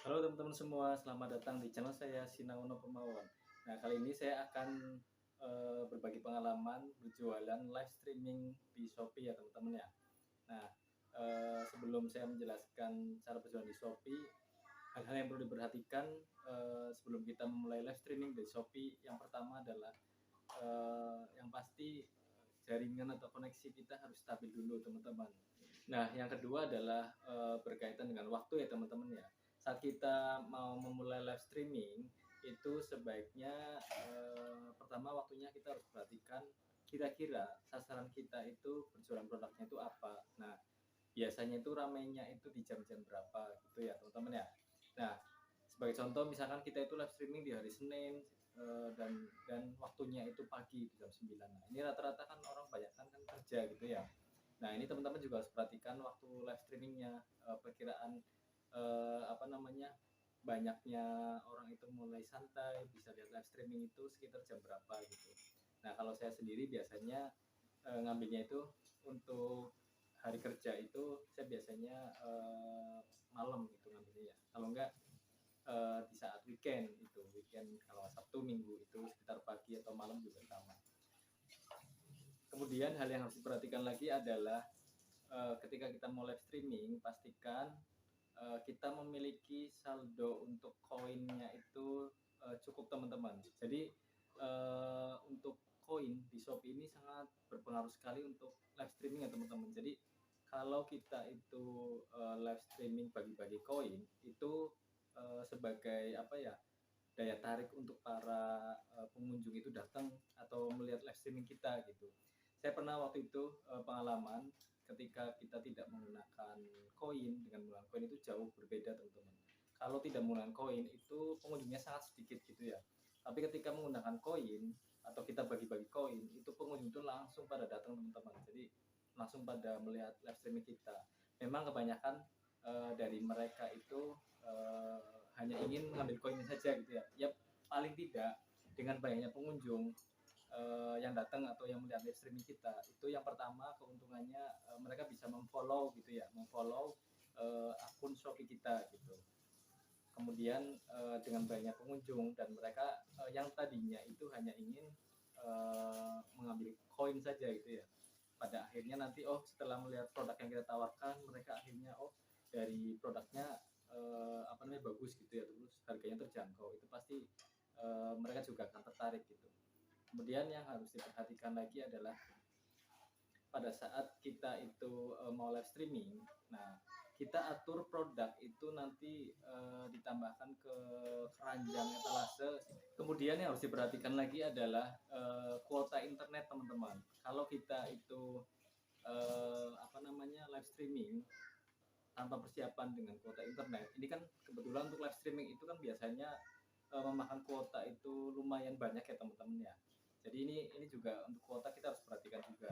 Halo teman-teman semua, selamat datang di channel saya Sinauno Pemawon. Nah, kali ini saya akan berbagi pengalaman berjualan live streaming di Shopee ya teman-teman ya. Nah, sebelum saya menjelaskan cara berjualan di Shopee, hal-hal yang perlu diperhatikan sebelum kita memulai live streaming di Shopee, yang pertama adalah yang pasti jaringan atau koneksi kita harus stabil dulu teman-teman. Nah, yang kedua adalah berkaitan dengan waktu ya teman-teman ya. Saat kita mau memulai live streaming itu sebaiknya pertama waktunya kita harus perhatikan kira-kira sasaran kita itu berjualan produknya itu apa. Nah, biasanya itu ramainya itu di jam-jam berapa gitu ya teman-teman ya. Nah, sebagai contoh misalkan kita itu live streaming di hari Senin dan waktunya itu pagi di jam 9. Nah, ini rata-rata kan orang banyak kan kerja gitu ya. Nah, ini teman-teman juga harus perhatikan waktu live streamingnya, perkiraan apa namanya, banyaknya orang itu mulai santai bisa lihat live streaming itu sekitar jam berapa gitu. Nah, kalau saya sendiri biasanya ngambilnya itu untuk hari kerja itu saya biasanya malam gitu ngambilnya ya. Kalau enggak di saat weekend kalau Sabtu Minggu itu sekitar pagi atau malam juga sama. Kemudian hal yang harus diperhatikan lagi adalah ketika kita mau live streaming pastikan kita memiliki saldo untuk koinnya itu cukup teman-teman. Jadi untuk koin di Shopee ini sangat berpengaruh sekali untuk live streaming ya teman-teman. Jadi kalau kita itu live streaming bagi-bagi koin itu sebagai apa ya, daya tarik untuk para pengunjung itu datang atau melihat live streaming kita gitu. Saya pernah waktu itu pengalaman ketika kita tidak menggunakan koin dengan menggunakan koin itu jauh berbeda teman-teman. Kalau tidak menggunakan koin itu pengunjungnya sangat sedikit gitu ya. Tapi ketika menggunakan koin atau kita bagi-bagi koin itu pengunjung itu langsung pada datang teman-teman. Jadi langsung pada melihat live streaming kita. Memang kebanyakan dari mereka itu hanya ingin mengambil koinnya saja gitu ya. Ya paling tidak dengan banyaknya pengunjung yang datang atau yang melihat live streaming kita itu yang pertama keuntungannya mereka bisa memfollow gitu ya, memfollow akun Shopee kita gitu. Kemudian dengan banyak pengunjung dan mereka yang tadinya itu hanya ingin mengambil koin saja gitu ya, pada akhirnya nanti setelah melihat produk yang kita tawarkan mereka akhirnya dari produknya apa namanya bagus gitu ya, terus harganya terjangkau, itu pasti mereka juga akan tertarik gitu. Kemudian yang harus diperhatikan lagi adalah pada saat kita itu mau live streaming, nah kita atur produk itu nanti ditambahkan ke keranjang etalase. Kemudian yang harus diperhatikan lagi adalah kuota internet teman-teman. Kalau kita itu apa namanya live streaming tanpa persiapan dengan kuota internet, ini kan kebetulan untuk live streaming itu kan biasanya memakan kuota itu lumayan banyak ya teman-teman ya. Jadi ini juga untuk kuota kita harus perhatikan juga.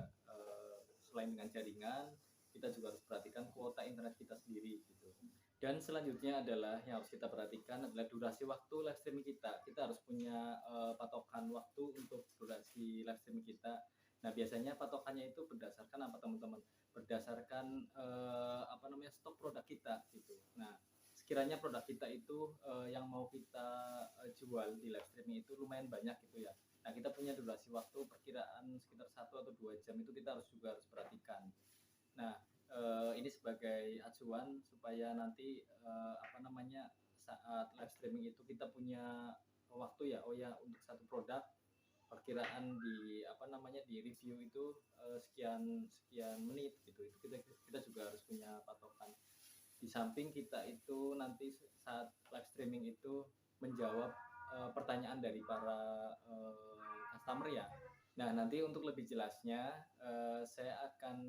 Selain dengan jaringan, kita juga harus perhatikan kuota internet kita sendiri gitu. Dan selanjutnya adalah yang harus kita perhatikan adalah durasi waktu live streaming kita. Kita harus punya patokan waktu untuk durasi live streaming kita. Nah, biasanya patokannya itu berdasarkan apa teman-teman? Berdasarkan apa namanya stok produk kita gitu. Nah, sekiranya produk kita itu yang mau kita jual di live streaming itu lumayan banyak gitu ya. Nah, kita punya durasi waktu perkiraan sekitar 1 atau 2 jam itu kita harus perhatikan. Nah, ini sebagai acuan supaya nanti apa namanya saat live streaming itu kita punya waktu ya. Oh ya, untuk satu produk perkiraan di apa namanya di review itu sekian sekian menit gitu. Itu kita juga harus punya patokan. Di samping kita itu nanti saat live streaming itu menjawab pertanyaan dari para customer ya. Nah, nanti untuk lebih jelasnya saya akan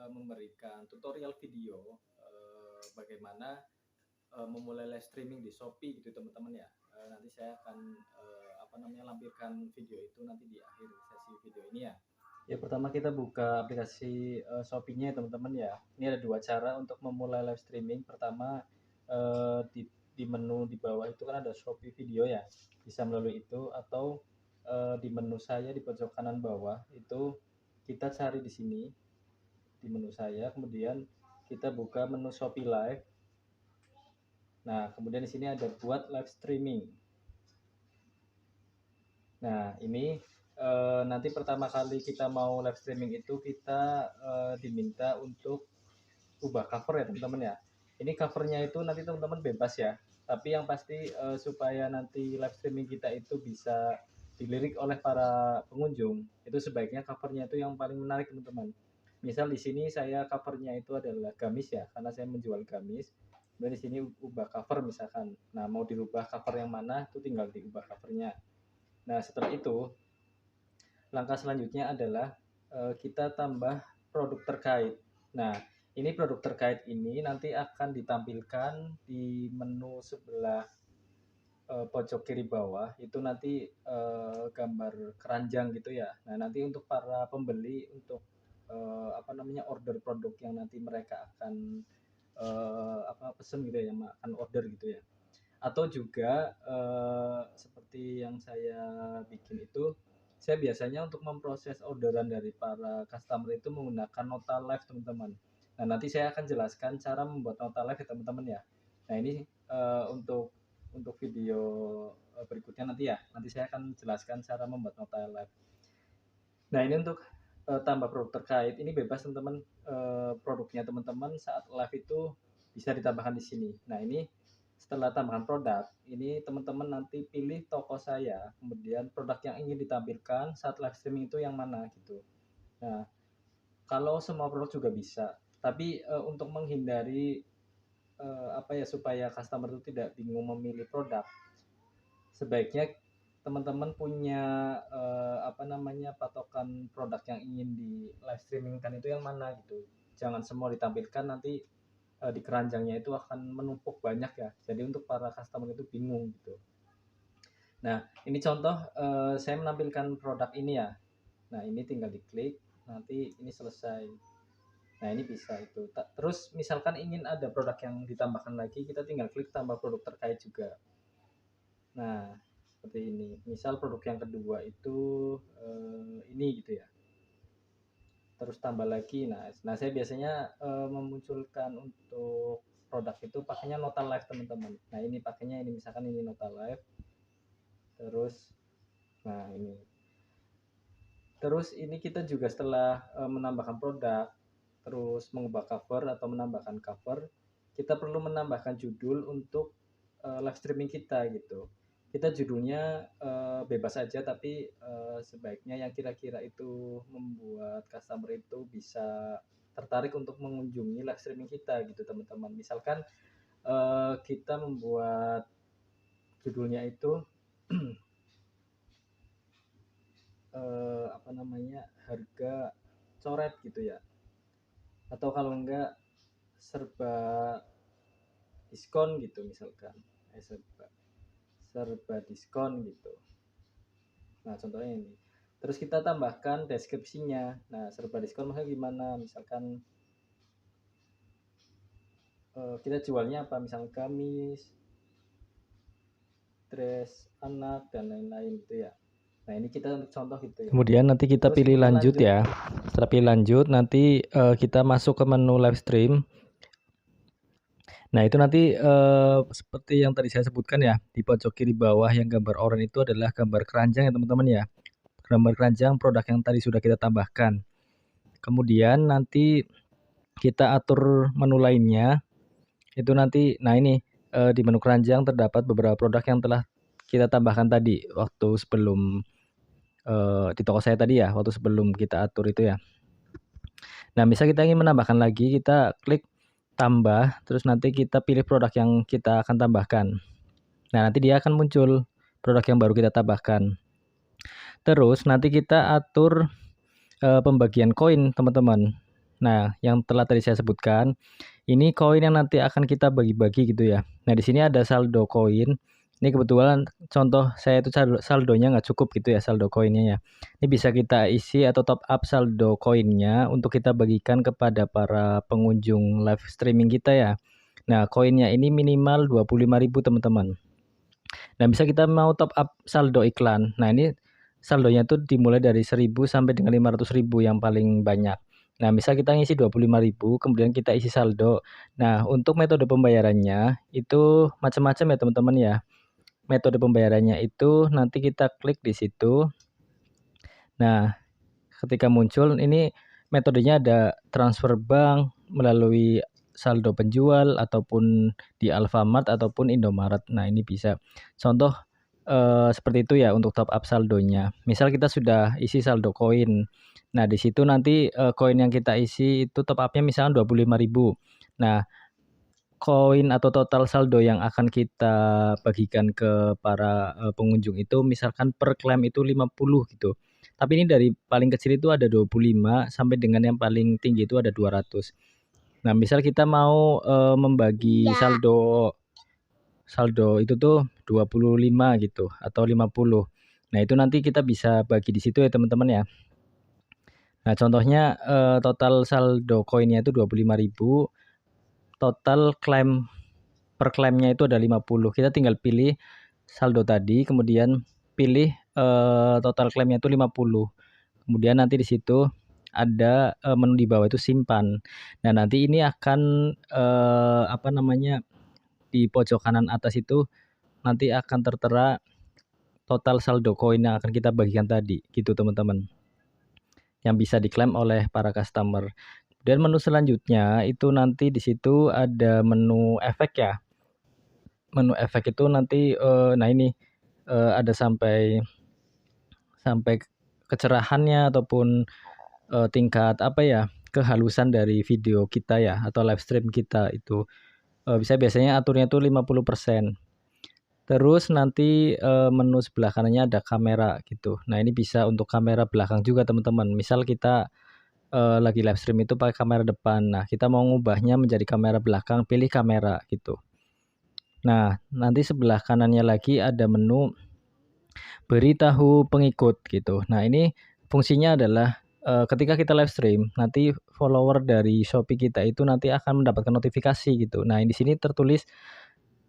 memberikan tutorial video bagaimana memulai live streaming di Shopee gitu teman-teman ya. Nanti saya akan apa namanya lampirkan video itu nanti di akhir sesi video ini ya. Ya, pertama kita buka aplikasi Shopee-nya ya teman-teman ya. Ini ada dua cara untuk memulai live streaming. Pertama di menu di bawah itu kan ada Shopee Video ya. Bisa melalui itu atau di menu saya di pojok kanan bawah itu kita cari di sini di menu saya, kemudian kita buka menu Shopee Live. Nah, kemudian di sini ada buat live streaming. Nah, ini nanti pertama kali kita mau live streaming itu kita diminta untuk ubah cover ya teman-teman ya. Ini covernya itu nanti teman-teman bebas ya. Tapi yang pasti supaya nanti live streaming kita itu bisa dilirik oleh para pengunjung, itu sebaiknya covernya itu yang paling menarik teman-teman. Misal di sini saya covernya itu adalah gamis ya, karena saya menjual gamis. Dan di sini ubah cover misalkan. Nah, mau dirubah cover yang mana itu tinggal diubah covernya. Nah, setelah itu langkah selanjutnya adalah kita tambah produk terkait. Nah, ini produk terkait ini nanti akan ditampilkan di menu sebelah pojok kiri bawah itu nanti gambar keranjang gitu ya. Nah, nanti untuk para pembeli untuk apa namanya order produk yang nanti mereka akan pesen gitu ya, yang akan order gitu ya. Atau juga seperti yang saya bikin itu, saya biasanya untuk memproses orderan dari para customer itu menggunakan nota live teman-teman. Nah, nanti saya akan jelaskan cara membuat nota live ya teman-teman ya. Nah, ini untuk video berikutnya nanti ya. Nanti saya akan jelaskan cara membuat nota live. Nah, ini untuk tambah produk terkait. Ini bebas teman-teman, produknya teman-teman saat live itu bisa ditambahkan di sini. Nah, ini setelah tambahkan produk, ini teman-teman nanti pilih toko saya, kemudian produk yang ingin ditampilkan saat live streaming itu yang mana gitu. Nah, kalau semua produk juga bisa, tapi untuk menghindari supaya customer itu tidak bingung memilih produk, sebaiknya teman-teman punya patokan produk yang ingin di live streamingkan itu yang mana gitu. Jangan semua ditampilkan, nanti di keranjangnya itu akan menumpuk banyak ya. Jadi untuk para customer itu bingung gitu. Nah, ini contoh saya menampilkan produk ini ya. Nah, ini tinggal diklik, nanti ini selesai. Nah, ini bisa itu. Terus misalkan ingin ada produk yang ditambahkan lagi, kita tinggal klik tambah produk terkait juga. Nah, seperti ini. Misal produk yang kedua itu ini gitu ya. Terus tambah lagi. Nah saya biasanya memunculkan untuk produk itu pakainya nota live teman-teman. Nah, ini pakainya ini misalkan ini nota live. Terus nah ini. Terus ini kita juga setelah menambahkan produk, terus mengubah cover atau menambahkan cover, kita perlu menambahkan judul untuk live streaming kita gitu. Kita judulnya bebas aja, tapi sebaiknya yang kira-kira itu membuat customer itu bisa tertarik untuk mengunjungi live streaming kita gitu teman-teman. Misalkan kita membuat judulnya itu harga coret gitu ya, atau kalau enggak serba diskon gitu misalkan, serba diskon gitu. Nah, contohnya ini. Terus kita tambahkan deskripsinya. Nah, serba diskon maksudnya gimana? Misalkan kita jualnya apa? Misalkan gamis, dress anak dan lain-lain gitu ya. Nah, ini kita untuk contoh gitu ya. Kemudian nanti kita pilih lanjut ya. Setelah pilih lanjut, nanti kita masuk ke menu live stream. Nah, itu nanti seperti yang tadi saya sebutkan ya, di pojok kiri bawah yang gambar oranye itu adalah gambar keranjang ya teman-teman ya. Gambar keranjang produk yang tadi sudah kita tambahkan. Kemudian nanti kita atur menu lainnya. Itu nanti, nah ini di menu keranjang terdapat beberapa produk yang telah kita tambahkan tadi waktu sebelum di toko saya tadi ya, waktu sebelum kita atur itu ya. Nah, misal kita ingin menambahkan lagi, kita klik tambah, terus nanti kita pilih produk yang kita akan tambahkan. Nah, nanti dia akan muncul produk yang baru kita tambahkan. Terus nanti kita atur pembagian koin teman-teman. Nah, yang telah tadi saya sebutkan, ini koin yang nanti akan kita bagi-bagi gitu ya. Nah, di sini ada saldo koin. Ini kebetulan contoh saya itu saldonya nggak cukup gitu ya, saldo koinnya ya. Ini bisa kita isi atau top up saldo koinnya untuk kita bagikan kepada para pengunjung live streaming kita ya. Nah, koinnya ini minimal 25.000 teman-teman. Nah, bisa kita mau top up saldo iklan. Nah, ini saldonya tuh dimulai dari 1.000 sampai dengan 500.000 yang paling banyak. Nah, misal kita ngisi 25.000, kemudian kita isi saldo. Nah, untuk metode pembayarannya itu macam-macam ya teman-teman ya. Metode pembayarannya itu nanti kita klik di situ. Nah, ketika muncul ini metodenya ada transfer bank melalui saldo penjual ataupun di Alfamart ataupun Indomaret. Nah, ini bisa. Contoh seperti itu ya untuk top up saldonya. Misal kita sudah isi saldo koin. Nah, di situ nanti koin yang kita isi itu top up-nya misalnya 25.000. Nah, koin atau total saldo yang akan kita bagikan ke para pengunjung itu misalkan per klaim itu 50 gitu. Tapi ini dari paling kecil itu ada 25 sampai dengan yang paling tinggi itu ada 200. Nah, misal kita mau membagi saldo saldo itu tuh 25 gitu atau 50. Nah, itu nanti kita bisa bagi di situ ya teman-teman ya. Nah, contohnya total saldo koinnya itu 25.000, total klaim per klaimnya itu ada 50. Kita tinggal pilih saldo tadi, kemudian pilih total klaimnya itu 50. Kemudian nanti di situ ada menu di bawah itu simpan. Nah, nanti ini akan apa namanya di pojok kanan atas itu nanti akan tertera total saldo koin yang akan kita bagikan tadi, gitu teman-teman. Yang bisa diklaim oleh para customer. Dan menu selanjutnya itu nanti di situ ada menu efek ya. Menu efek itu nanti nah ini ada sampai kecerahannya ataupun tingkat apa ya, kehalusan dari video kita ya atau live stream kita itu bisa biasanya aturnya tuh 50%. Terus nanti menu sebelah kanannya ada kamera gitu. Nah, ini bisa untuk kamera belakang juga teman-teman. Misal kita lagi live stream itu pakai kamera depan. Nah, kita mau ngubahnya menjadi kamera belakang, pilih kamera gitu. Nah, nanti sebelah kanannya lagi ada menu beritahu pengikut gitu. Nah, ini fungsinya adalah ketika kita live stream, nanti follower dari Shopee kita itu nanti akan mendapatkan notifikasi gitu. Nah, di sini tertulis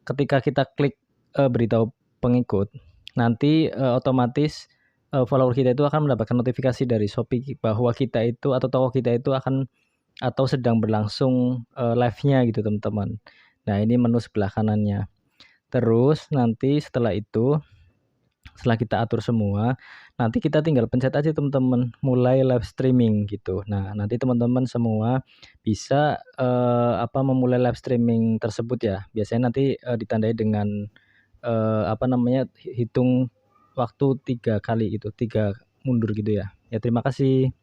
ketika kita klik beritahu pengikut, nanti otomatis follower kita itu akan mendapatkan notifikasi dari Shopee bahwa kita itu atau toko kita itu akan atau sedang berlangsung live-nya gitu teman-teman. Nah, ini menu sebelah kanannya. Terus nanti setelah itu, setelah kita atur semua, nanti kita tinggal pencet aja teman-teman, mulai live streaming gitu. Nah, nanti teman-teman semua bisa apa memulai live streaming tersebut ya. Biasanya nanti ditandai dengan apa namanya hitung waktu 3 kali gitu, 3 mundur gitu ya. Ya terima kasih.